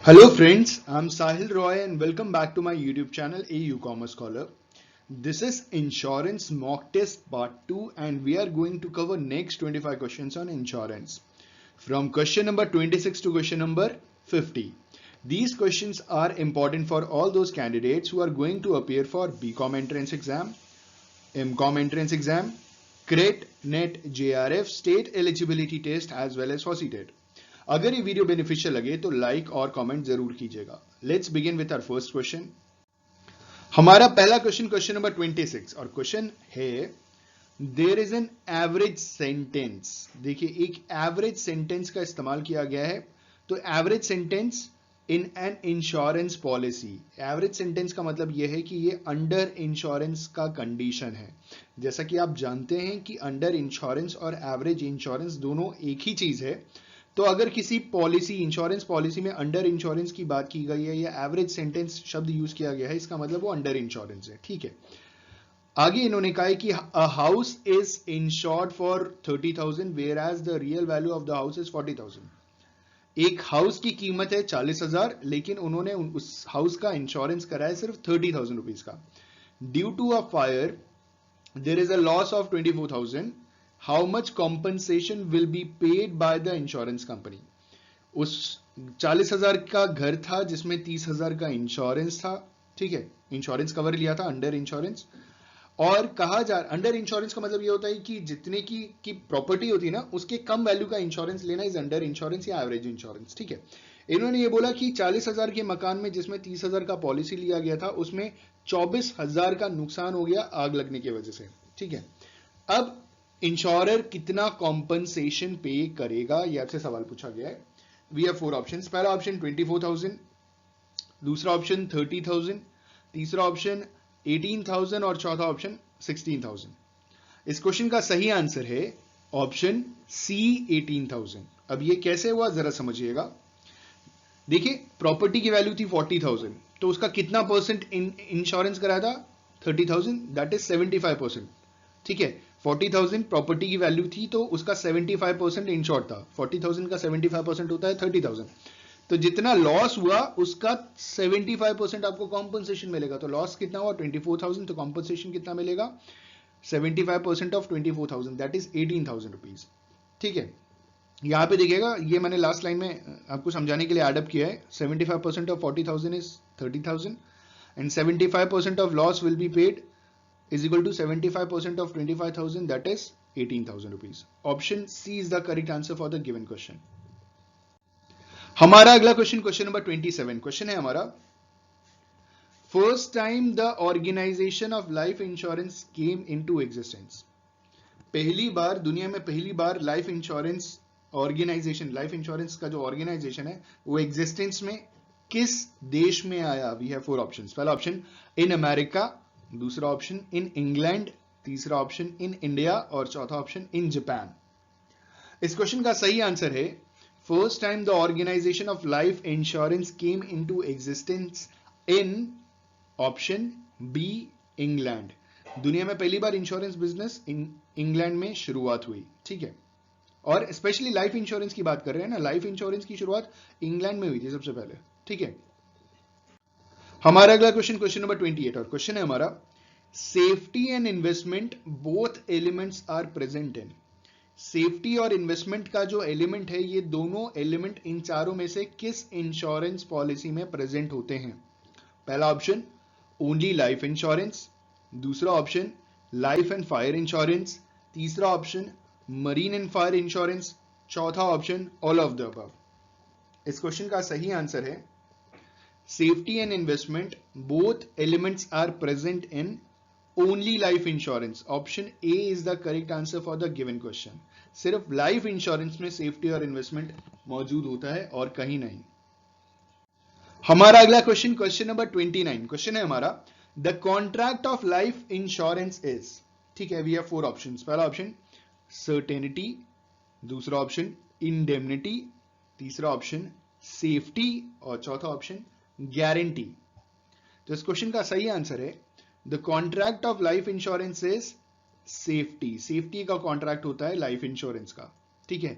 Hello friends, I'm Sahil Roy and welcome back to my YouTube channel AU Commerce Scholar. This is Insurance Mock Test Part 2 and we are going to cover next 25 questions on insurance. From question number 26 to question number 50. These questions are important for all those candidates who are going to appear for BCom entrance exam, MCom entrance exam, CRET, NET, JRF, State Eligibility Test as well as FOSSEE-TET. अगर ये video beneficial लगे तो like और comment जरूर कीजिएगा. Let's begin with our first question. हमारा पहला question number 26 और क्वेश्चन है there is an average sentence. देखिए एक एवरेज सेंटेंस का इस्तेमाल किया गया है. तो average sentence in an insurance policy. Average sentence का मतलब यह है कि ये अंडर इंश्योरेंस का कंडीशन है. जैसा कि आप जानते हैं कि अंडर इंश्योरेंस और एवरेज इंश्योरेंस दोनों एक ही चीज है. तो अगर किसी पॉलिसी इंश्योरेंस पॉलिसी में अंडर इंश्योरेंस की बात की गई है या एवरेज सेंटेंस शब्द यूज किया गया है, इसका मतलब वो अंडर इंश्योरेंस है. ठीक है. आगे इन्होंने कहा है कि a house is insured for 30,000 whereas the real value of the house is 40,000. एक हाउस की कीमत है 40,000 लेकिन उन्होंने उस हाउस का इंश्योरेंस कराया सिर्फ 30,000 रुपीज का. Due to a fire there is a loss of 24,000. How much compensation will be paid by the insurance company? उस 40,000 का घर था जिसमें 30,000 का इंश्योरेंस था. ठीक है, इंश्योरेंस कवर लिया था अंडर इंश्योरेंस. और कहा जा अंडर इंश्योरेंस का मतलब ये होता है कि जितने की प्रॉपर्टी होती है ना उसके कम वैल्यू का इंश्योरेंस लेना इज अंडर इंश्योरेंस या एवरेज इंश्योरेंस. ठीक है. इन्होंने ये बोला कि 40,000 के मकान में जिसमें 30,000 का पॉलिसी लिया गया था उसमें 24,000 का नुकसान हो गया आग लगने की वजह से. ठीक है. अब इंश्योरर कितना कॉम्पनसेशन पे करेगा, यह आपसे सवाल पूछा गया है. We have 4 options. पहला ऑप्शन 24,000, दूसरा ऑप्शन 30,000, तीसरा ऑप्शन 18,000 और चौथा ऑप्शन 16,000. इस क्वेश्चन का सही आंसर है ऑप्शन सी 18,000. अब ये कैसे हुआ जरा समझिएगा. देखिए प्रॉपर्टी की वैल्यू थी 40,000 तो उसका कितना परसेंट इंश्योरेंस कराया था 30,000, दैट इज 75%. ठीक है. 40,000 प्रॉपर्टी की वैल्यू थी तो उसका 75% इंश्योर्ड था. 40,000 का 75% होता है 30,000. तो जितना लॉस हुआ उसका 75% आपको कॉम्पनसेशन मिलेगा. तो लॉस कितना हुआ 24,000 तो कॉम्पनसेशन कितना मिलेगा 75% ऑफ 24,000 दैट इज 18,000 रुपीज. ठीक है. यहां पे देखिएगा ये मैंने लास्ट लाइन में आपको समझाने के लिए एडअप किया है. 75% of 40,000 is 30,000 and 75% of loss will be paid is equal to 75% of 25,000 that is 18,000 rupees. Option C is the correct answer for the given question. हमारा अगला क्वेश्चन नंबर 27. क्वेश्चन है हमारा first time the organisation of life insurance came into existence. पहली बार दुनिया में पहली बार life insurance organisation life insurance का जो ऑर्गेनाइजेशन है वो एग्जिस्टेंस में किस देश में आया. We have 4 options. पहला ऑप्शन इन अमेरिका, दूसरा ऑप्शन इन इंग्लैंड, तीसरा ऑप्शन इन इंडिया और चौथा ऑप्शन इन जापान. इस क्वेश्चन का सही आंसर है first time the organisation of life insurance came into existence in option B England. दुनिया में पहली बार इंश्योरेंस बिजनेस इंग्लैंड में शुरुआत हुई. ठीक है. और स्पेशली लाइफ इंश्योरेंस की बात कर रहे हैं ना, लाइफ इंश्योरेंस की शुरुआत इंग्लैंड में हुई थी सबसे पहले. ठीक है. हमारा अगला क्वेश्चन नंबर 28 और क्वेश्चन है हमारा safety and investment both elements are present in. Safety और इन्वेस्टमेंट का जो एलिमेंट है ये दोनों एलिमेंट इन चारों में से किस इंश्योरेंस पॉलिसी में प्रेजेंट होते हैं. पहला ऑप्शन ओनली लाइफ इंश्योरेंस, दूसरा option life and fire insurance, तीसरा option marine and fire insurance, चौथा option all of the above. इस क्वेश्चन का सही आंसर है safety and investment both elements are present in only life insurance. Option A is the correct answer for the given question. सिर्फ life insurance में safety और investment मौजूद होता है और कहीं नहीं. हमारा अगला क्वेश्चन नंबर 29. क्वेश्चन है हमारा the contract of life insurance is. ठीक है. We have 4 options. पहला ऑप्शन सर्टेनिटी, दूसरा ऑप्शन इंडेमनिटी, तीसरा ऑप्शन सेफ्टी और चौथा ऑप्शन गारंटी. तो इस क्वेश्चन का सही आंसर है the contract of life insurance is safety. Safety का कॉन्ट्रैक्ट होता है लाइफ इंश्योरेंस का. ठीक है.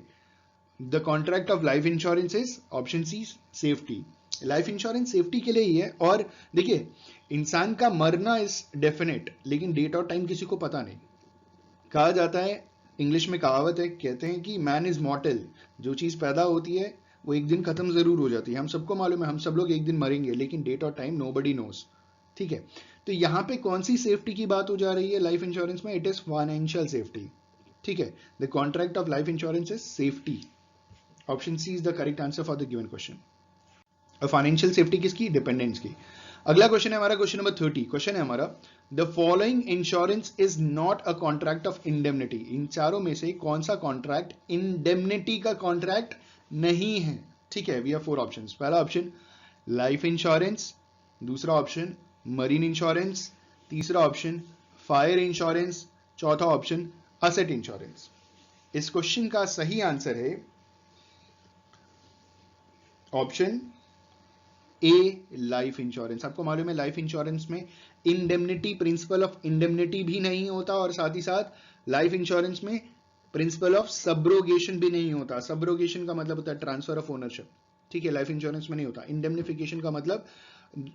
The contract of life insurance is option C safety. Life insurance safety के लिए ही है। और देखिए, इंसान का मरना इज डेफिनेट, लेकिन डेट और टाइम किसी को पता नहीं। कहा जाता है, इंग्लिश में कहावत है, कहते हैं कि मैन इज मॉर्टल। जो चीज पैदा होती है वो एक दिन खत्म जरूर हो जाती है। हम सबको मालूम है हम सब लोग एक दिन मरेंगे, लेकिन डेट और टाइम नोबडी नोस। ठीक है, तो यहां पे कौन सी सेफ्टी की बात हो जा रही है लाइफ इंश्योरेंस में? It is financial safety. ठीक है, the contract of life insurance is safety. Option C is the correct answer for the given question. Financial safety किसकी? डिपेंडेंस की। अगला क्वेश्चन है हमारा, क्वेश्चन नंबर 30। क्वेश्चन है हमारा, the following insurance is not a contract of indemnity. इन चारों में से कौन सा कॉन्ट्रैक्ट इंडेमनिटी का कॉन्ट्रैक्ट नहीं है? ठीक है, वी हैव 4 ऑप्शंस। पहला ऑप्शन लाइफ इंश्योरेंस, दूसरा ऑप्शन मरीन इंश्योरेंस, तीसरा ऑप्शन फायर इंश्योरेंस, चौथा ऑप्शन असेट इंश्योरेंस। इस क्वेश्चन का सही आंसर है ऑप्शन ए, लाइफ इंश्योरेंस। आपको मालूम है लाइफ इंश्योरेंस में इंडेमनिटी, प्रिंसिपल ऑफ इंडेमनिटी भी नहीं होता, और साथ ही साथ लाइफ इंश्योरेंस में प्रिंसिपल ऑफ सब्रोगेशन भी नहीं होता। सब्रोगेशन का मतलब होता है ट्रांसफर ऑफ ओनरशिप। ठीक है, लाइफ इंश्योरेंस में नहीं होता। इंडेमनिफिकेशन का मतलब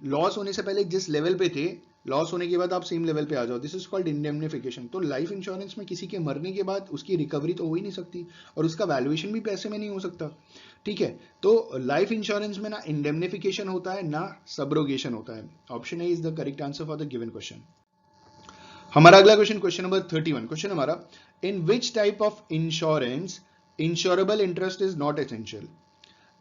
लॉस होने से पहले जिस लेवल पे थे, लॉस होने के बाद आप सेम लेवल पे आ जाओ, दिस इज कॉल्ड इंडेमनिफिकेशन। तो लाइफ इंश्योरेंस में किसी के मरने के बाद उसकी रिकवरी तो हो ही नहीं सकती, और उसका वैल्यूएशन भी पैसे में नहीं हो सकता। ठीक है, तो लाइफ इंश्योरेंस में ना इंडेमनिफिकेशन होता है ना सब्रोगेशन होता है। Option A is the correct answer for the given question. हमारा अगला क्वेश्चन, क्वेश्चन नंबर 31। क्वेश्चन हमारा, in which type of insurance insurable interest is not essential.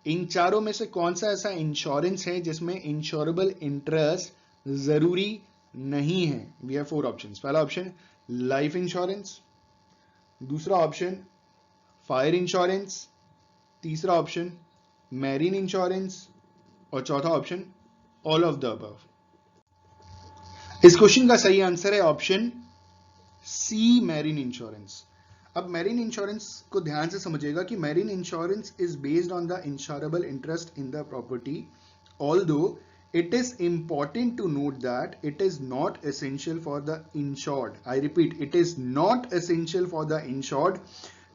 इन चारों में से कौन सा ऐसा इंश्योरेंस है जिसमें इंश्योरेबल इंटरेस्ट जरूरी नहीं है? We have 4 options. पहला ऑप्शन लाइफ इंश्योरेंस, दूसरा ऑप्शन फायर इंश्योरेंस, तीसरा ऑप्शन मैरीन इंश्योरेंस, और चौथा option all of the above. इस क्वेश्चन का सही आंसर है ऑप्शन सी, मैरीन इंश्योरेंस। अब मैरीन इंश्योरेंस को ध्यान से समझिएगा कि marine insurance is based on the insurable interest in the property, although it is important to note that it is not essential for the insured. I repeat, it is not essential for the insured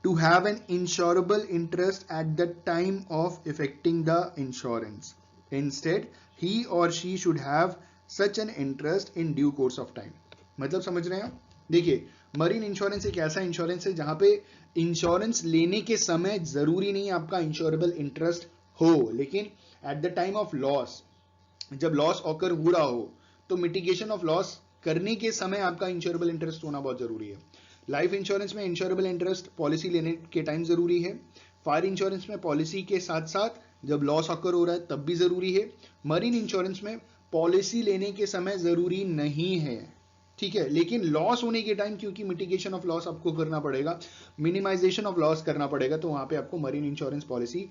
to have an insurable interest at the time of effecting the insurance. Instead, he or she should have such an interest in due course of time. मतलब समझ रहे हैं? देखिए, marine insurance एक ऐसा insurance है जहां पे इंश्योरेंस लेने के समय जरूरी नहीं आपका इंश्योरेबल इंटरेस्ट हो, लेकिन at the time of loss, जब लॉस ऑकर हो रहा हो, तो मिटिगेशन ऑफ लॉस करने के समय आपका इंश्योरेबल इंटरेस्ट होना बहुत जरूरी है। लाइफ इंश्योरेंस में इंश्योरेबल इंटरेस्ट पॉलिसी लेने के टाइम जरूरी है। फायर इंश्योरेंस में पॉलिसी के साथ साथ जब लॉस ऑकर हो रहा है तब भी जरूरी है। मरीन इंश्योरेंस में पॉलिसी लेने के समय जरूरी नहीं है। ठीक है, लेकिन लॉस होने के टाइम क्योंकि मिटिगेशन ऑफ लॉस आपको करना पड़ेगा, मिनिमाइजेशन ऑफ लॉस करना पड़ेगा, तो वहां पे आपको मरीन इंश्योरेंस पॉलिसी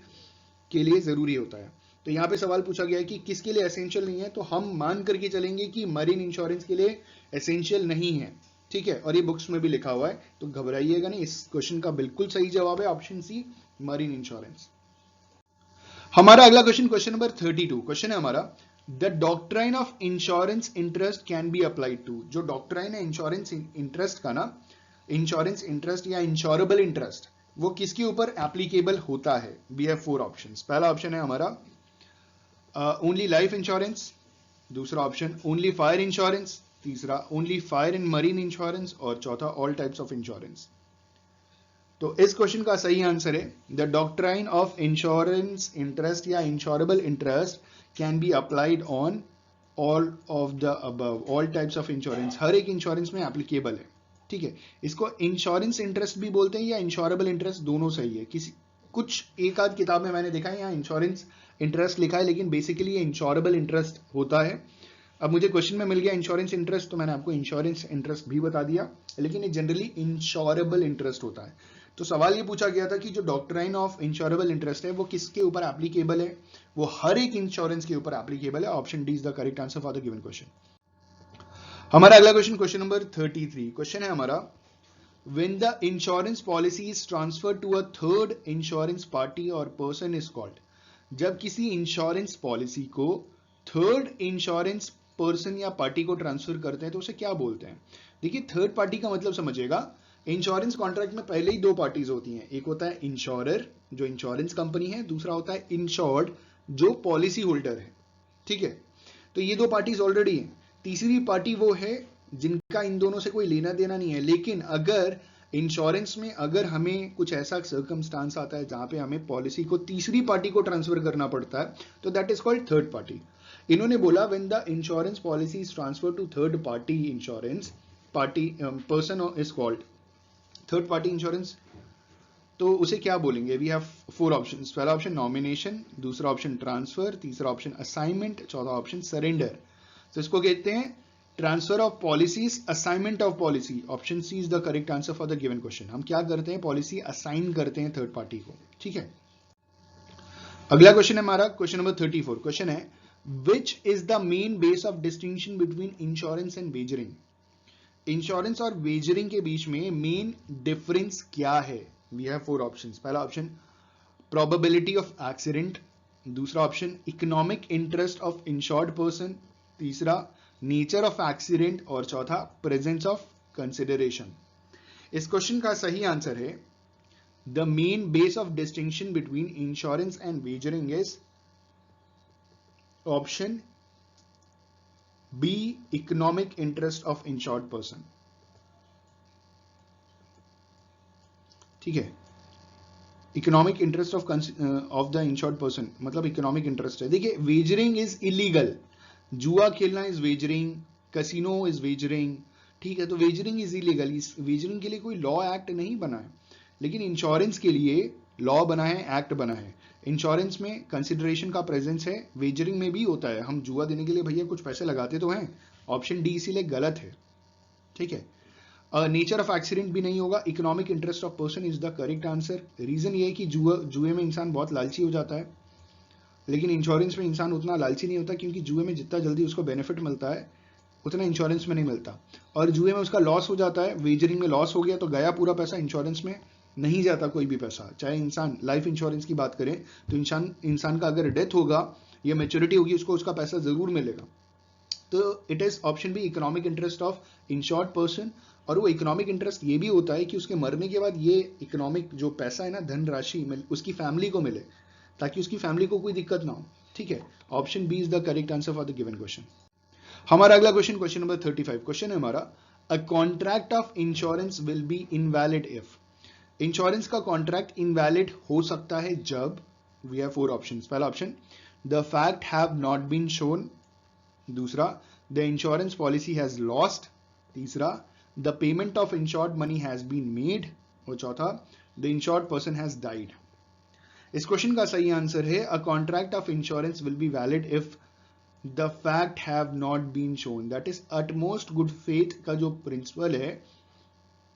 के लिए जरूरी होता है। तो यहां पे सवाल पूछा गया है कि किसके लिए एसेंशियल नहीं है, तो हम मान करके चलेंगे कि मरीन इंश्योरेंस के लिए एसेंशियल नहीं है। ठीक है, और ये बुक्स में भी लिखा हुआ है, तो घबराइएगा नहीं। इस क्वेश्चन का बिल्कुल सही जवाब है ऑप्शन सी, मरीन इंश्योरेंस। हमारा अगला क्वेश्चन, क्वेश्चन नंबर 32। क्वेश्चन है हमारा, the doctrine of insurance interest can be applied to. जो डॉक्ट्राइन है इंश्योरेंस इंटरेस्ट का ना, इंश्योरेंस इंटरेस्ट या इंश्योरेबल इंटरेस्ट, वो किसके ऊपर एप्लीकेबल होता है? We have 4 options. पहला ऑप्शन है हमारा ओनली लाइफ इंश्योरेंस, दूसरा ऑप्शन ओनली फायर इंश्योरेंस, तीसरा only fire and marine insurance, और चौथा ऑल टाइप्स ऑफ इंश्योरेंस। तो इस क्वेश्चन का सही आंसर है the doctrine of insurance interest या insurable interest can be applied on all of the above, all types of insurance. हर एक इंश्योरेंस में एप्लीकेबल है। ठीक है, इसको इंश्योरेंस इंटरेस्ट भी बोलते हैं या इंश्योरेबल इंटरेस्ट, दोनों सही है। किसी कुछ एक आध किताब में मैंने देखा है यहाँ इंश्योरेंस इंटरेस्ट लिखा है, लेकिन बेसिकली ये इंश्योरेबल इंटरेस्ट होता है। अब मुझे क्वेश्चन में मिल गया इंश्योरेंस इंटरेस्ट, तो मैंने आपको इंश्योरेंस इंटरेस्ट भी बता दिया, लेकिन ये जनरली इंश्योरेबल इंटरेस्ट होता है। तो सवाल ये पूछा गया था कि जो डॉक्ट्राइन ऑफ इंश्योरेबल इंटरेस्ट है वो किसके ऊपर एप्लीकेबल है? वो हर एक इंश्योरेंस के ऊपर एप्लीकेबल है। Option D is the correct answer for the given question. हमारा अगला क्वेश्चन, क्वेश्चन नंबर 33। क्वेश्चन है हमारा, when the insurance policy is transferred to a third insurance party or person is called। जब किसी insurance policy को third insurance person या party को transfer करते हैं तो उसे क्या बोलते हैं? देखिए, थर्ड पार्टी का मतलब समझिएगा, इंश्योरेंस कॉन्ट्रैक्ट में पहले ही 2 पार्टीज होती हैं। एक होता है इंश्योरर जो इंश्योरेंस कंपनी है, दूसरा होता है इंश्योर्ड जो पॉलिसी होल्डर है, ठीक है। तो ये दो पार्टीज ऑलरेडी हैं। तीसरी पार्टी वो है जिनका इन दोनों से कोई लेना देना नहीं है, लेकिन अगर इंश्योरेंस में अगर हमें कुछ ऐसा सर्कमस्टांस आता है जहां पे हमें पॉलिसी को तीसरी पार्टी को ट्रांसफर करना पड़ता है, तो that is called third party. इन्होंने बोला when the insurance policy is transfer to third party insurance party person is called third party insurance. तो उसे क्या बोलेंगे? We have four options. पहला ऑप्शन नॉमिनेशन, दूसरा ऑप्शन ट्रांसफर, तीसरा ऑप्शन असाइनमेंट, चौथा ऑप्शन सरेंडर। तो इसको कहते हैं transfer of policies, assignment of policy. Option C is the correct answer for the given question. हम क्या करते हैं? पॉलिसी असाइन करते हैं थर्ड पार्टी को, ठीक है। अगला क्वेश्चन है हमारा क्वेश्चन नंबर 34। क्वेश्चन है which is the main base of distinction between insurance and wagering. Insurance और वेजरिंग के बीच में मेन डिफरेंस क्या है? We have four options. पहला ऑप्शन प्रोबेबिलिटी ऑफ एक्सीडेंट, दूसरा option economic interest of insured person, तीसरा नेचर ऑफ एक्सीडेंट और चौथा प्रेजेंस ऑफ कंसिडरेशन। इस क्वेश्चन का सही आंसर है the main base of distinction between insurance and wagering is option B economic interest of insured person, ठीक है। Economic interest of the insured person मतलब economic interest है। देखिए वेजरिंग इज इलीगल, जुआ खेलना is wagering, casino is wagering, ठीक है। तो वेजरिंग इज इलीगल, इस वेजरिंग के लिए कोई लॉ एक्ट नहीं बना है, लेकिन इंश्योरेंस के लिए लॉ बना है, एक्ट बना है। इंश्योरेंस में कंसिडरेशन का प्रेजेंस है, वेजरिंग में भी होता है। हम जुआ देने के लिए भैया कुछ पैसे लगाते तो हैं। ऑप्शन डी इसीलिए गलत है, ठीक है। नेचर ऑफ एक्सीडेंट भी नहीं होगा। Economic interest of person is the correct answer. Reason ये है कि जुए में इंसान बहुत लालची हो जाता है, लेकिन इंश्योरेंस में इंसान उतना लालची नहीं होता, क्योंकि जुए में जितना जल्दी उसको बेनिफिट मिलता है उतना इंश्योरेंस में नहीं मिलता, और जुए में उसका लॉस हो जाता है। वेजरिंग में लॉस हो गया तो गया पूरा पैसा, इंश्योरेंस में नहीं जाता कोई भी पैसा। चाहे इंसान लाइफ इंश्योरेंस की बात करें तो इंसान का अगर डेथ होगा या मेच्योरिटी होगी उसको उसका पैसा जरूर मिलेगा। तो it is option B economic interest of insured person. और वो इकोनॉमिक इंटरेस्ट ये भी होता है कि उसके मरने के बाद ये इकोनॉमिक जो पैसा है ना, धनराशि उसकी फैमिली को मिले, ताकि उसकी फैमिली को कोई दिक्कत ना हो, ठीक है। Option B is the correct answer for the given question. हमारा अगला क्वेश्चन क्वेश्चन नंबर 35। क्वेश्चन है हमारा a contract of insurance will be invalid if. Insurance का कॉन्ट्रैक्ट इनवैलिड हो सकता है जब वी हैव फोर ऑप्शंस। पहला option the fact have not been shown, दूसरा the insurance policy has lost, तीसरा the payment of insured money has been made, और चौथा the insured person has died. इस क्वेश्चन का सही आंसर है a contract of insurance will be valid if the fact have not been shown. That is utmost good faith का जो principal है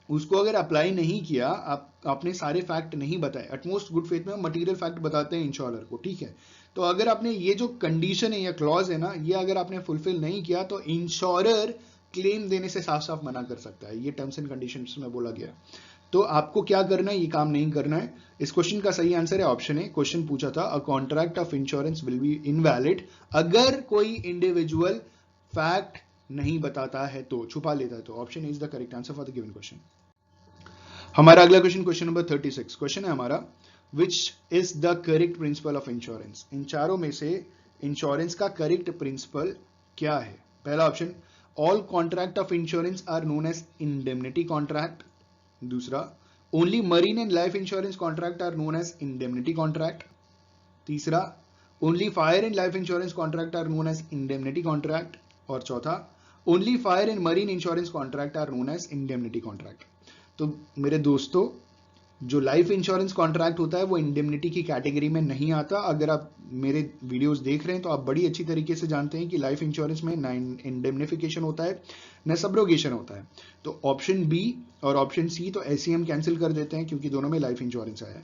उसको अगर अप्लाई नहीं किया, आपने सारे फैक्ट नहीं बताए। अटमोस्ट गुड फेथ में मटेरियल फैक्ट बताते हैं इंश्योरर को, ठीक है। तो अगर आपने ये जो कंडीशन है या क्लॉज है ना, ये अगर आपने फुलफिल नहीं किया तो इंश्योरर क्लेम देने से साफ साफ मना कर सकता है। ये टर्म्स एंड कंडीशंस में बोला गया। तो आपको क्या करना है? ये काम नहीं करना है। इस क्वेश्चन का सही आंसर है ऑप्शन ए। क्वेश्चन पूछा था अ contract of insurance will be invalid अगर कोई इंडिविजुअल फैक्ट नहीं बताता है, तो छुपा लेता है, तो option is the correct answer for the given question. हमारा अगला क्वेश्चन क्वेश्चन नंबर 36। क्वेश्चन है हमारा which is the correct principle of insurance. इन चारों में से इंश्योरेंस का करेक्ट प्रिंसिपल क्या है? पहला option all contract of insurance are known as indemnity contract, दूसरा only marine and life insurance contract are known as indemnity contract, तीसरा only fire and life insurance contract are known as indemnity contract, और चौथा only fire and marine insurance contract are known as indemnity contract. तो मेरे दोस्तों, जो life insurance contract होता है वो इंडेमनिटी की कैटेगरी में नहीं आता। अगर आप मेरे वीडियोस देख रहे हैं तो आप बड़ी अच्छी तरीके से जानते हैं कि लाइफ इंश्योरेंस में न इंडेमनिफिकेशन होता है न सब्रोगेशन होता है। तो ऑप्शन बी और ऑप्शन सी तो ऐसे ही हम कैंसिल कर देते हैं, क्योंकि दोनों में लाइफ इंश्योरेंस आया है।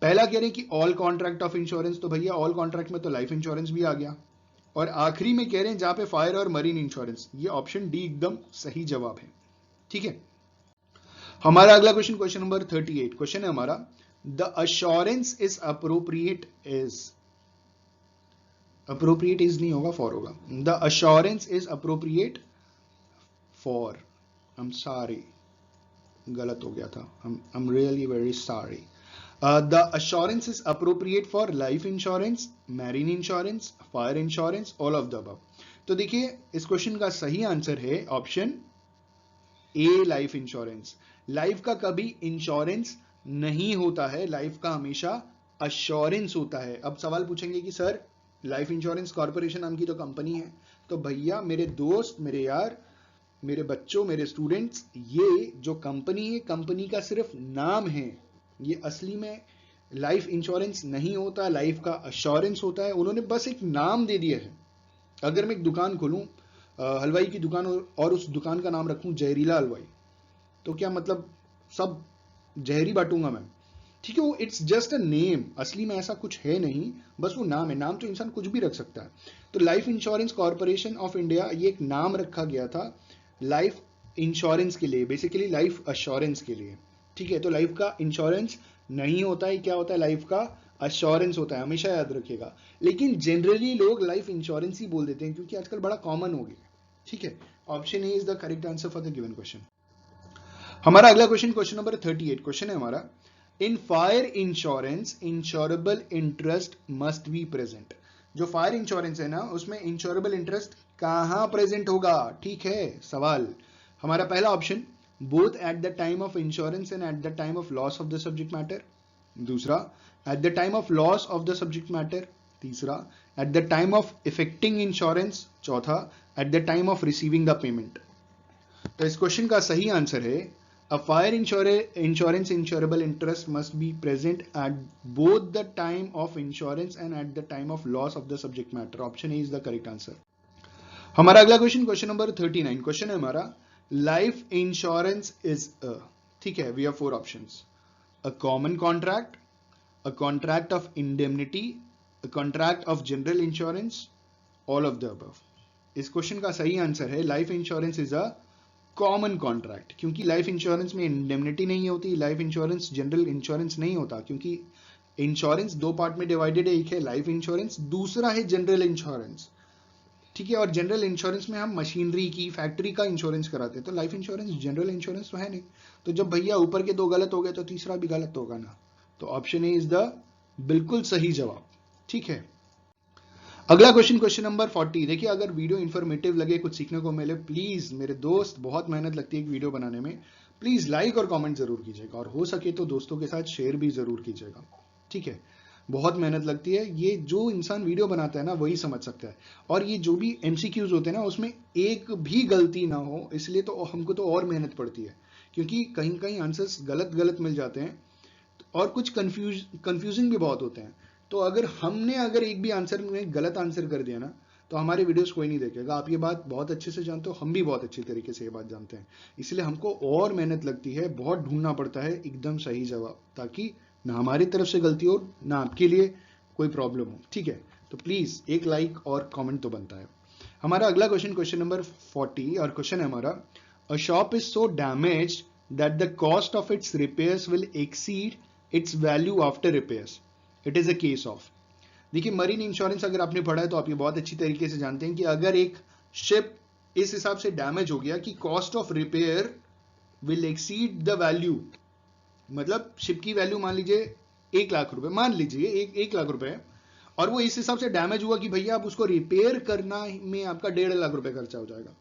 पहला कह रहे हैं कि ऑल कॉन्ट्रैक्ट ऑफ इंश्योरेंस, तो भैया ऑल कॉन्ट्रैक्ट में तो लाइफ इंश्योरेंस भी आ गया। और आखिरी में कह रहे हैं जहां पे फायर और मरीन इंश्योरेंस, ये ऑप्शन डी एकदम सही जवाब है, ठीक है। हमारा अगला क्वेश्चन क्वेश्चन नंबर 38। क्वेश्चन है हमारा the assurance is appropriate is नहीं होगा, फॉर होगा। The assurance is appropriate for, I am sorry, गलत हो गया था, I am really very sorry. The assurance is appropriate for life insurance, marine insurance, fire insurance, all of the above. तो देखिए इस क्वेश्चन का सही आंसर है ऑप्शन ए, लाइफ इंश्योरेंस. लाइफ का कभी इंश्योरेंस नहीं होता है, लाइफ का हमेशा अश्योरेंस होता है. अब सवाल पूछेंगे कि सर लाइफ इंश्योरेंस कॉर्पोरेशन नाम की तो कंपनी है. तो भैया, मेरे दोस्त, मेरे यार, मेरे बच्चों, मेरे स्टूडेंट्स, ये जो कंपनी है, कंपनी का सिर्फ नाम है. ये असली में लाइफ इंश्योरेंस नहीं होता, लाइफ का अश्योरेंस होता है. उन्होंने बस एक नाम दे दिया है. अगर मैं एक दुकान खोलूं, हलवाई की दुकान, और उस दुकान का नाम रखूं जहरीला हलवाई, तो क्या मतलब सब जहरी बांटूंगा मैं? ठीक है, वो इट्स जस्ट अ नेम. असली में ऐसा कुछ है नहीं, बस वो नाम है. नाम तो इंसान कुछ भी रख सकता है. तो life insurance corporation of India, ये एक नाम रखा गया था लाइफ इंश्योरेंस के लिए, बेसिकली लाइफ अश्योरेंस के लिए. ठीक है, तो लाइफ का इंश्योरेंस नहीं होता है. क्या होता है? लाइफ का अश्योरेंस होता है, हमेशा याद रखिएगा. लेकिन जनरली लोग लाइफ इंश्योरेंस ही बोल देते हैं क्योंकि आजकल बड़ा कॉमन हो गया. ठीक है, option A is the correct answer for the given question. हमारा अगला क्वेश्चन, क्वेश्चन नंबर 38 क्वेश्चन है हमारा. In fire insurance insurable interest must be present. जो फायर इंश्योरेंस है ना, उसमें इंश्योरेबल इंटरेस्ट कहां प्रेजेंट होगा? ठीक है सवाल. हमारा पहला option, both at the time of insurance and at the time of loss of the subject matter. दूसरा, at the time of loss of the subject matter. तीसरा, at the time of effecting insurance. चौथा, at the time of receiving the payment. तो इस question का सही answer है, a fire insurance insurable interest must be present at both the time of insurance and at the time of loss of the subject matter. Option A is the correct answer. हमारा अगला question, question number 39 question है हमारा. Life insurance is a, ठीक है, we have four options. A common contract, a contract of indemnity, a contract of general insurance, all of the above. इस question का सही answer है life insurance is a common contract. क्योंकि life insurance में indemnity नहीं होती, life insurance general insurance नहीं होता, क्योंकि इंश्योरेंस दो पार्ट में डिवाइडेड है. एक है लाइफ इंश्योरेंस, दूसरा है जनरल इंश्योरेंस. ठीक है, और जनरल इंश्योरेंस में हम मशीनरी की, फैक्ट्री का इंश्योरेंस कराते हैं. तो लाइफ इंश्योरेंस जनरल इंश्योरेंस तो है नहीं. तो जब भैया ऊपर के दो गलत हो गए तो तीसरा भी गलत होगा ना. तो ऑप्शन ए इज द बिल्कुल सही जवाब. ठीक है, अगला क्वेश्चन, क्वेश्चन नंबर 40. देखिए, अगर वीडियो इन्फॉर्मेटिव लगे, कुछ सीखने को मिले, प्लीज मेरे दोस्त, बहुत मेहनत लगती है एक वीडियो बनाने में, प्लीज लाइक और कमेंट जरूर कीजिएगा, और हो सके तो दोस्तों के साथ शेयर भी जरूर कीजिएगा. ठीक है, बहुत मेहनत लगती है. ये जो इंसान वीडियो बनाता है ना, वही समझ सकता है. और ये जो भी एमसीक्यूज होते हैं ना, उसमें एक भी गलती ना हो, इसलिए तो हमको तो और मेहनत पड़ती है, क्योंकि कहीं कहीं आंसर्स गलत गलत मिल जाते हैं, और कुछ कंफ्यूजिंग भी बहुत होते हैं. तो अगर एक भी आंसर में गलत आंसर कर दिया ना, तो हमारे वीडियोस कोई नहीं देखेगा. आप ये बात बहुत अच्छे से जानते हो, हम भी बहुत अच्छी तरीके से ये बात जानते हैं. इसलिए हमको और मेहनत लगती है, बहुत ढूंढना पड़ता है एकदम सही जवाब, ताकि ना हमारी तरफ से गलती हो, ना आपके लिए कोई प्रॉब्लम हो. ठीक है, तो प्लीज एक लाइक और कमेंट तो बनता है. हमारा अगला क्वेश्चन, क्वेश्चन नंबर 40, और क्वेश्चन है हमारा. A ship is so damage that the cost of its repairs will exceed its value after repairs. It is a case of. देखिए, मरीन इंश्योरेंस अगर आपने पढ़ा है तो आप ये बहुत अच्छी तरीके से जानते हैं कि अगर एक शिप इस हिसाब से डैमेज हो गया कि cost of repair will exceed the value, मतलब शिप की वैल्यू मान लीजिए 1 लाख रुपए, मान लीजिए 1 लाख रुपए है, और वो इस हिसाब से डैमेज हुआ कि भैया आप उसको रिपेयर करना में आपका 1.5 लाख रुपए खर्चा हो जाएगा.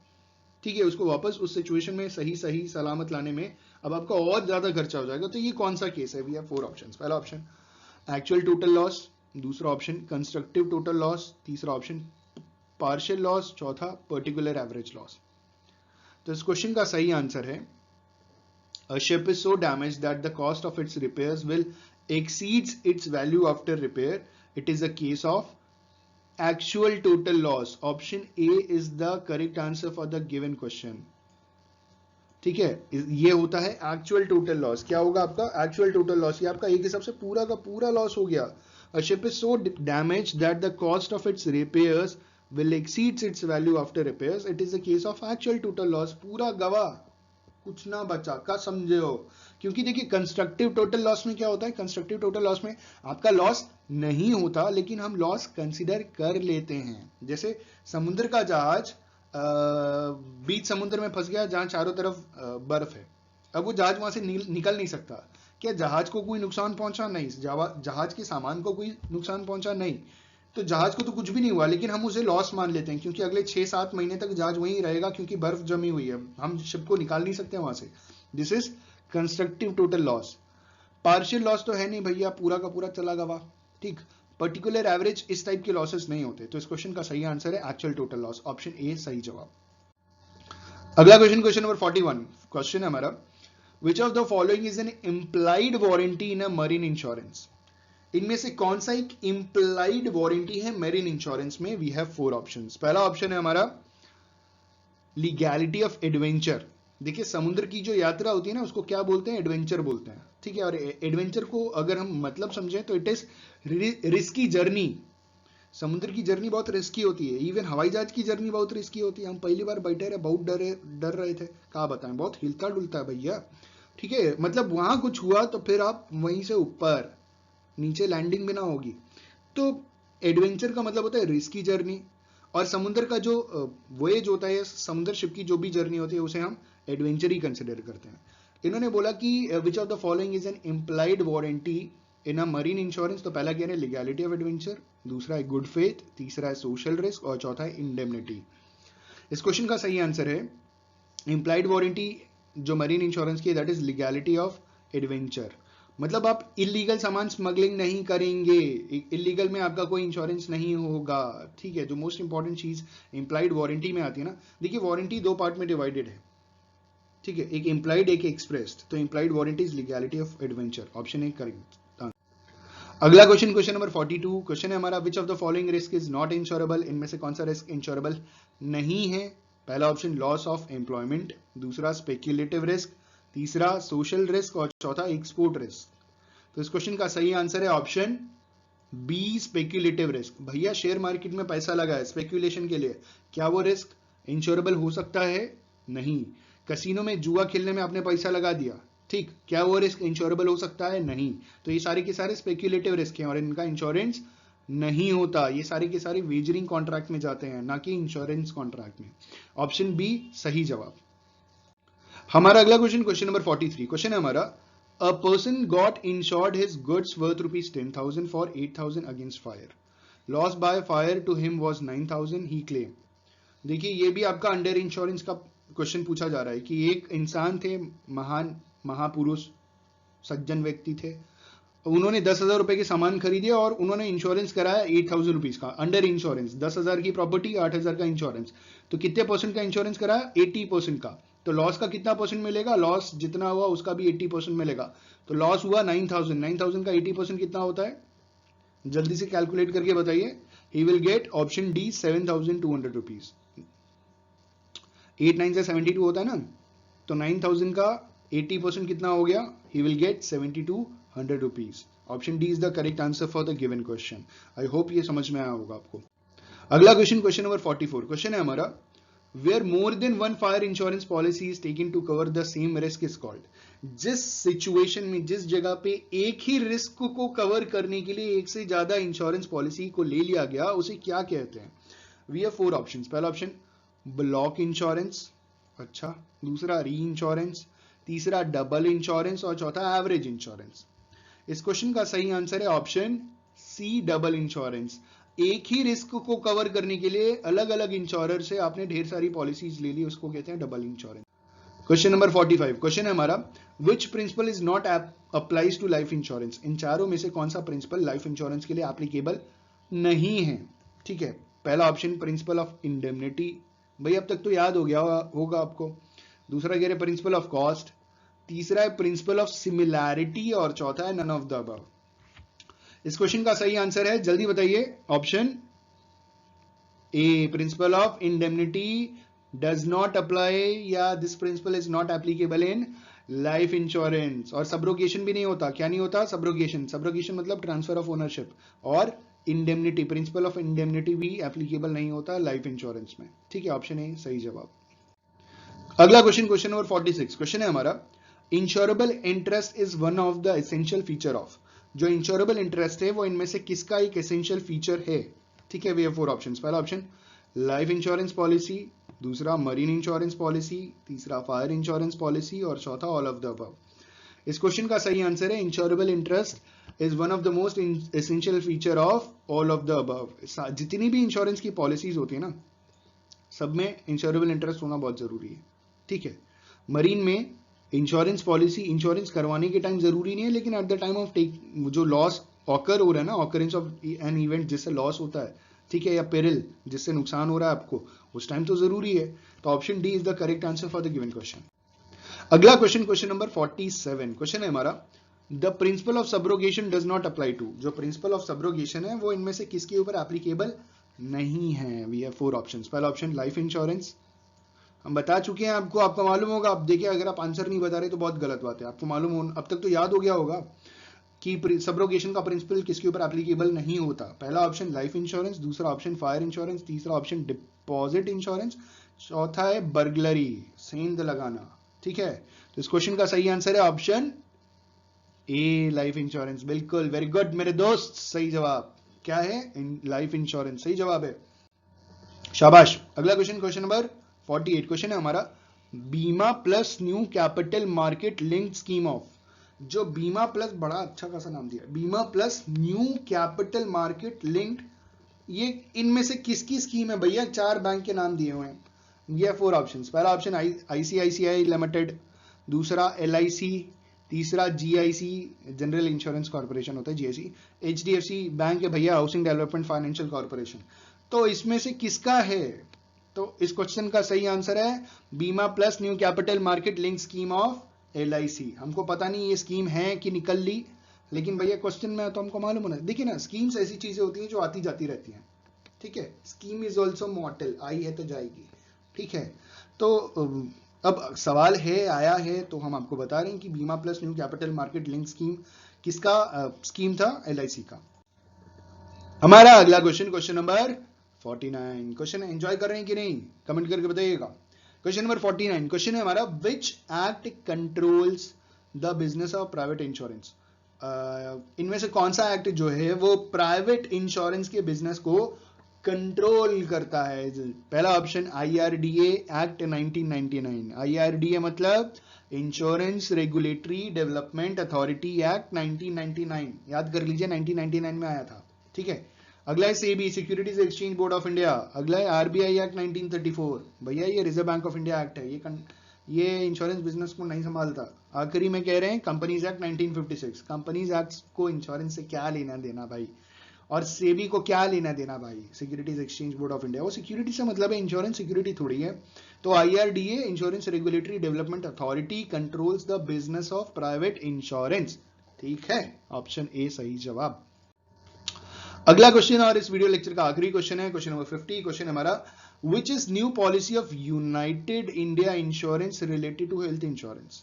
ठीक है, उसको वापस उस सिचुएशन में सही सही सलामत लाने में अब आपका और ज्यादा खर्चा हो जाएगा. तो ये कौन सा केस है? We have four options. पहला ऑप्शन एक्चुअल टोटल लॉस, दूसरा ऑप्शन कंस्ट्रक्टिव टोटल लॉस, तीसरा ऑप्शन पार्शियल लॉस, चौथा पर्टिकुलर एवरेज लॉस. तो इस क्वेश्चन का सही आंसर है, a ship is so damaged that the cost of its repairs will exceeds its value after repair. It is a case of actual total loss. Option A is the correct answer for the given question. ठीक है, ये होता है actual total loss. क्या होगा आपका actual total loss? ये आपका एक हिसाब से पूरा का पूरा लॉस हो गया. A ship is so damaged that the cost of its repairs will exceeds its value after repairs. It is a case of actual total loss. पूरा गवा, कुछ ना बचा, का समझे हो. क्योंकि देखिए, कंस्ट्रक्टिव टोटल लॉस में क्या होता है? कंस्ट्रक्टिव टोटल लॉस में आपका लॉस नहीं होता, लेकिन हम लॉस कंसीडर कर लेते हैं. जैसे समुद्र का जहाज बीच समुद्र में फंस गया जहां चारों तरफ बर्फ है. अब वो जहाज वहां से निकल नहीं सकता, क्या जहाज को कोई नुकसान पहुंचा? नहीं। जहाज के सामान को कोई नुकसान पहुंचा? नहीं। तो जहाज को तो कुछ भी नहीं हुआ, लेकिन हम उसे लॉस मान लेते हैं क्योंकि अगले 6-7 महीने तक जहाज वहीं रहेगा क्योंकि बर्फ जमी हुई है, हम शिप को निकाल नहीं सकते वहां से। This is constructive total loss. Partial loss तो है नहीं भैया, पूरा का पूरा चला गवा। ठीक, पर्टिकुलर एवरेज इस टाइप के लॉसेस नहीं होते। तो इस क्वेश्चन का सही आंसर है actual total loss, option A सही जवाब। अगला क्वेश्चन, क्वेश्चन नंबर 41। क्वेश्चन है हमारा, which of the following is an implied warranty in a marine insurance? इनमें से कौन सा एक इम्प्लाइड वारंटी है मेरीन इंश्योरेंस में? We have 4 options. पहला ऑप्शन है हमारा लीगैलिटी ऑफ एडवेंचर। देखिए समुद्र की जो यात्रा होती है ना, उसको क्या बोलते हैं? एडवेंचर बोलते हैं। ठीक है, और एडवेंचर को अगर हम मतलब समझें तो इट इज रिस्की जर्नी। समुद्र की जर्नी बहुत रिस्की होती है, इवन हवाई जहाज की जर्नी बहुत रिस्की होती है। हम पहली बार बैठे रहे, बहुत डर रहे थे, कहा बताएं, बहुत हिलता डुलता है भैया। ठीक है, मतलब वहां कुछ हुआ तो फिर आप वहीं से ऊपर, नीचे लैंडिंग भी ना होगी। तो एडवेंचर का मतलब होता है रिस्की जर्नी, और समुद्र का जो वोएज होता है, समुद्र शिप की जो भी जर्नी होती है उसे हम एडवेंचर ही कंसिडर करते हैं। इन्होंने बोला कि विच of the following is an implied warranty in a marine insurance. तो पहला क्या है? लीगैलिटी ऑफ एडवेंचर, दूसरा है गुड फेथ, तीसरा है सोशल रिस्क, और चौथा है इंडेमनिटी। इस क्वेश्चन का सही आंसर है इम्प्लाइड वारंटी जो मरीन इंश्योरेंस की, that is legality of adventure. मतलब आप इलीगल सामान स्मगलिंग नहीं करेंगे, इलीगल में आपका कोई इंश्योरेंस नहीं होगा। ठीक है, जो मोस्ट इंपॉर्टेंट चीज इंप्लाइड वारंटी में आती है ना, देखिए वारंटी 2 पार्ट में डिवाइडेड है। ठीक है, एक इंप्लाइड एक एक्सप्रेस्ड। तो implied warranty is legality of adventure, option A correct. अगला क्वेश्चन, क्वेश्चन नंबर 42। क्वेश्चन है हमारा, which of the following risk is not insurable? इनमें से कौन सा रिस्क इंश्योरेबल नहीं है? पहला ऑप्शन लॉस ऑफ एम्प्लॉयमेंट, दूसरा स्पेक्युलेटिव रिस्क, तीसरा सोशल रिस्क, और चौथा एक्सपोर्ट रिस्क। तो इस क्वेश्चन का सही आंसर है ऑप्शन बी स्पेक्युलेटिव रिस्क। भैया शेयर मार्केट में पैसा लगा है स्पेक्युलेशन के लिए, क्या वो रिस्क इंश्योरेबल हो सकता है? नहीं। कसिनो में जुआ खेलने में आपने पैसा लगा दिया, ठीक, क्या वो रिस्क इंश्योरेबल हो सकता है? नहीं। तो ये सारे के सारे स्पेक्युलेटिव रिस्क हैं और इनका इंश्योरेंस नहीं होता। ये सारे के सारे वेजरिंग कॉन्ट्रैक्ट में जाते हैं, ना कि इंश्योरेंस कॉन्ट्रैक्ट में। ऑप्शन बी सही जवाब। हमारा अगला क्वेश्चन, क्वेश्चन नंबर 43। क्वेश्चन है हमारा, a person got insured his goods worth rupees 10,000 for 8,000 against fire. Loss by fire to him was 9,000, he claimed. देखिए ये भी आपका अंडर इंश्योरेंस का क्वेश्चन पूछा जा रहा है कि एक इंसान थे, महान महापुरुष सज्जन व्यक्ति थे, उन्होंने 10,000 रुपए के सामान खरीदे और उन्होंने इंश्योरेंस कराया 8,000 रुपीज का अंडर इंश्योरेंस। 10,000 की प्रॉपर्टी, 8,000 का इंश्योरेंस। तो कितने परसेंट का इंश्योरेंस कराया? 80% का। तो लॉस का कितना परसेंट मिलेगा? लॉस जितना हुआ उसका भी 80% मिलेगा। तो लॉस हुआ 9,000, 9,000 का 80% कितना होता है? जल्दी से कैलकुलेट करके बताइए। He will get option D 7,200 rupees. 8 9 से 72 होता है ना, तो 9,000 का 80% कितना हो गया? He will get 7,200 rupees. Option D is the correct answer for the given question. I hope ये समझ में आया होगा आपको। अगला क्वेश्चन, क्वेश्चन नंबर 44। क्वेश्चन है हमारा, where more than one fire insurance policy is taken to cover the same risk is called. जिस सिचुएशन में, जिस जगह पे एक ही रिस्क को कवर करने के लिए एक से ज्यादा इंश्योरेंस पॉलिसी को ले लिया गया, उसे क्या कहते हैं? We have 4 options. पहला ऑप्शन ब्लॉक इंश्योरेंस, अच्छा, दूसरा री इंश्योरेंस, तीसरा डबल इंश्योरेंस, और चौथा एवरेज इंश्योरेंस। इस क्वेश्चन का सही आंसर है ऑप्शन सी डबल इंश्योरेंस। एक ही रिस्क को कवर करने के लिए अलग अलग इंश्योरर से आपने ढेर सारी पॉलिसीज ले ली, उसको कहते हैं double insurance. Question number 45। Question है हमारा, which principle is not applies to life insurance? इन चारों में से कौन सा प्रिंसिपल लाइफ इंश्योरेंस के लिए एप्लीकेबल नहीं है? ठीक है, पहला ऑप्शन प्रिंसिपल ऑफ इंडेमनिटी, भाई अब तक तो याद हो गया होगा आपको। दूसरा कह रहे प्रिंसिपल ऑफ कॉस्ट, तीसरा है प्रिंसिपल ऑफ सिमिलैरिटी, और चौथा है नन ऑफ द अबव। इस क्वेश्चन का सही आंसर है, जल्दी बताइए, option A principle of indemnity does not apply, या this principle is not applicable in life insurance. और सब्रोगेशन भी नहीं होता। क्या नहीं होता? सब्रोगेशन। सब्रोगेशन मतलब ट्रांसफर ऑफ ओनरशिप। और इंडेमनिटी, प्रिंसिपल ऑफ इंडेमनिटी भी एप्लीकेबल नहीं होता लाइफ इंश्योरेंस में। ठीक है, ऑप्शन ए सही जवाब। अगला क्वेश्चन, क्वेश्चन नंबर 46। क्वेश्चन है हमारा, insurable interest is one of the essential feature of. जो इंश्योरेबल इंटरेस्ट है वो इनमें से किसका एक एसेंशियल फीचर है? ठीक है, वी हैव 4 ऑप्शंस। पहला ऑप्शन लाइफ इंश्योरेंस पॉलिसी, दूसरा मरीन इंश्योरेंस पॉलिसी, तीसरा फायर इंश्योरेंस पॉलिसी, और चौथा ऑल ऑफ द अबव। इस क्वेश्चन का सही आंसर है insurable interest is one of the most essential feature of all of the above. जितनी भी इंश्योरेंस की पॉलिसीज होती है ना, सब में इंश्योरेबल इंटरेस्ट होना बहुत जरूरी है। ठीक है, मरीन में इंश्योरेंस पॉलिसी इंश्योरेंस करवाने के टाइम जरूरी नहीं है, लेकिन at the time of take जो लॉस ऑकर हो रहा है ना, ऑकरेंस ऑफ एन इवेंट जिससे लॉस होता है, ठीक है, या पेरिल जिससे नुकसान हो रहा है आपको, उस टाइम तो जरूरी है। तो option D is the correct answer for the given question. अगला क्वेश्चन, क्वेश्चन नंबर 47 क्वेश्चन है हमारा, the principle of subrogation does not apply to. जो प्रिंसिपल ऑफ सब्रोगेशन है वो इनमें से किसके ऊपर एप्लीकेबल नहीं है? We have 4 options. पहला ऑप्शन लाइफ इंश्योरेंस, हम बता चुके हैं आपको, आपको मालूम होगा। अब देखिए, अगर आप आंसर नहीं बता रहे तो बहुत गलत बात है। आपको मालूम हो, अब तक तो याद हो गया होगा कि सब्रोगेशन का प्रिंसिपल किसके ऊपर एप्लीकेबल नहीं होता। पहला ऑप्शन लाइफ इंश्योरेंस, दूसरा ऑप्शन फायर इंश्योरेंस, तीसरा ऑप्शन डिपॉजिट इंश्योरेंस, चौथा है बर्गलरी, सेंध लगाना। ठीक है, तो इस क्वेश्चन का सही आंसर है ऑप्शन ए, लाइफ इंश्योरेंस। बिल्कुल, वेरी गुड मेरे दोस्त, सही जवाब क्या है? लाइफ इंश्योरेंस सही जवाब है, शाबाश। अगला क्वेश्चन, क्वेश्चन नंबर 48 क्वेश्चन है हमारा, बीमा plus new capital market linked scheme of. जो बीमा प्लस, बड़ा अच्छा खासा नाम दिया, बीमा plus new capital market linked, ये इनमें से किसकी स्कीम है भैया? 4 बैंक के नाम दिए हुए हैं। ये 4 ऑप्शंस। पहला ऑप्शन आईसीआईसीआई लिमिटेड, दूसरा एलआईसी, तीसरा जीआईसी, जनरल इंश्योरेंस कॉर्पोरेशन होता है जीआईसी, एचडीएफसी बैंक है भैया, हाउसिंग डेवलपमेंट फाइनेंशियल कॉर्पोरेशन। तो इसमें से किसका है? तो इस क्वेश्चन का सही आंसर है बीमा plus new capital market link scheme of LIC. हमको पता नहीं ये स्कीम है कि निकल ली, लेकिन भैया क्वेश्चन में तो हमको मालूम होना। देखिए ना, स्कीम्स ऐसी चीजें होती हैं जो आती जाती रहती हैं। ठीक है, स्कीम इज ऑल्सो मॉर्टल, आई है तो जाएगी। ठीक है, तो अब सवाल है, आया है, तो हम आपको बता रहे हैं कि बीमा plus new capital market link scheme किसका स्कीम था? एलआईसी का। हमारा अगला question, question number 49 question enjoy कर रहे हैं कि नहीं? कमेंट करके बताइएगा। क्वेश्चन नंबर 49 क्वेश्चन है हमारा, which act controls the business of private insurance. इनमें से कौन सा एक्ट जो है वो प्राइवेट इंश्योरेंस के बिजनेस को कंट्रोल करता है? पहला ऑप्शन आईआरडीए एक्ट 1999। आईआरडीए मतलब insurance regulatory development authority act 1999, याद कर लीजिए 1999 में आया था। ठीक है, अगला है SEBI, securities exchange board of India. अगला है आरबीआई एक्ट 1934, भैया ये reserve bank of India act है, ये इंश्योरेंस बिजनेस को नहीं संभालता। आखिरी में कह रहे हैं कंपनीज एक्ट 1956। कंपनीज एक्ट को इंश्योरेंस से क्या लेना देना भाई, और सेबी को क्या लेना देना भाई? Securities exchange board of India, वो सिक्योरिटी से मतलब है, इंश्योरेंस सिक्योरिटी थोड़ी है। तो IRDA, insurance regulatory development authority, controls the business of private insurance. ठीक है, ऑप्शन ए सही जवाब। अगला क्वेश्चन और इस वीडियो लेक्चर का आखिरी क्वेश्चन है, क्वेश्चन नंबर 50 क्वेश्चन है हमारा, which is new policy of United India insurance related to health insurance.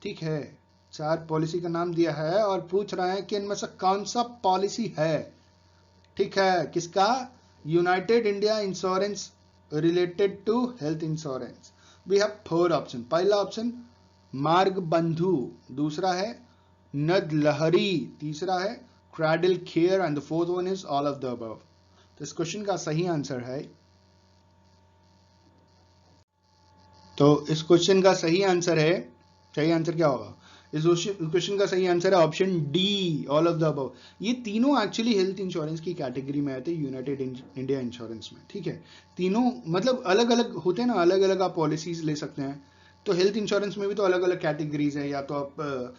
ठीक है, 4 पॉलिसी का नाम दिया है और पूछ रहा है कि इनमें से कौन सा पॉलिसी है। ठीक है, किसका? United India insurance related to health insurance. We have 4 option. पहला ऑप्शन मार्ग बंधु, दूसरा है नद लहरी, तीसरा है cradle care and the fourth one is all of the above. तो इस क्वेश्चन का सही आंसर है, तो इस क्वेश्चन का सही आंसर है, सही आंसर क्या होगा? इस क्वेश्चन का सही आंसर है option D, all of the above. ये तीनों एक्चुअली हेल्थ इंश्योरेंस की कैटेगरी में आते हैं यूनाइटेड इंडिया इंश्योरेंस में। ठीक है, तीनों मतलब अलग अलग होते हैं ना, अलग अलग आप पॉलिसीज ले सकते हैं। तो हेल्थ इंश्योरेंस में भी तो अलग अलग कैटेगरीज है, या तो आप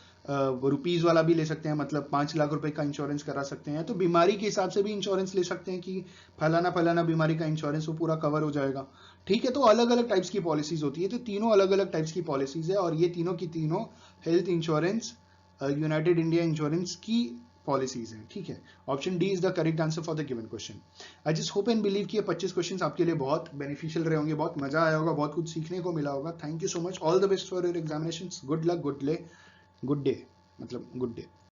रुपीज वाला भी ले सकते हैं, मतलब 5 लाख रुपए का इंश्योरेंस करा सकते हैं, तो बीमारी के हिसाब से भी इंश्योरेंस ले सकते हैं कि फलाना फलाना बीमारी का इंश्योरेंस वो पूरा कवर हो जाएगा। ठीक है, तो अलग अलग टाइप्स की पॉलिसीज होती है, तो तीनों अलग अलग टाइप्स की पॉलिसीज है, और ये तीनों की तीनों health insurance United India insurance की पॉलिसीज हैं। ठीक है, option D is the correct answer for the given question. I just hope and believe कि ये 25 क्वेश्चंस आपके लिए बहुत बेनिफिशियल रहे होंगे, बहुत मजा आया होगा, बहुत कुछ सीखने को मिला होगा। Thank you so much, all the best for your examinations, good luck, good day, मतलब गुड डे।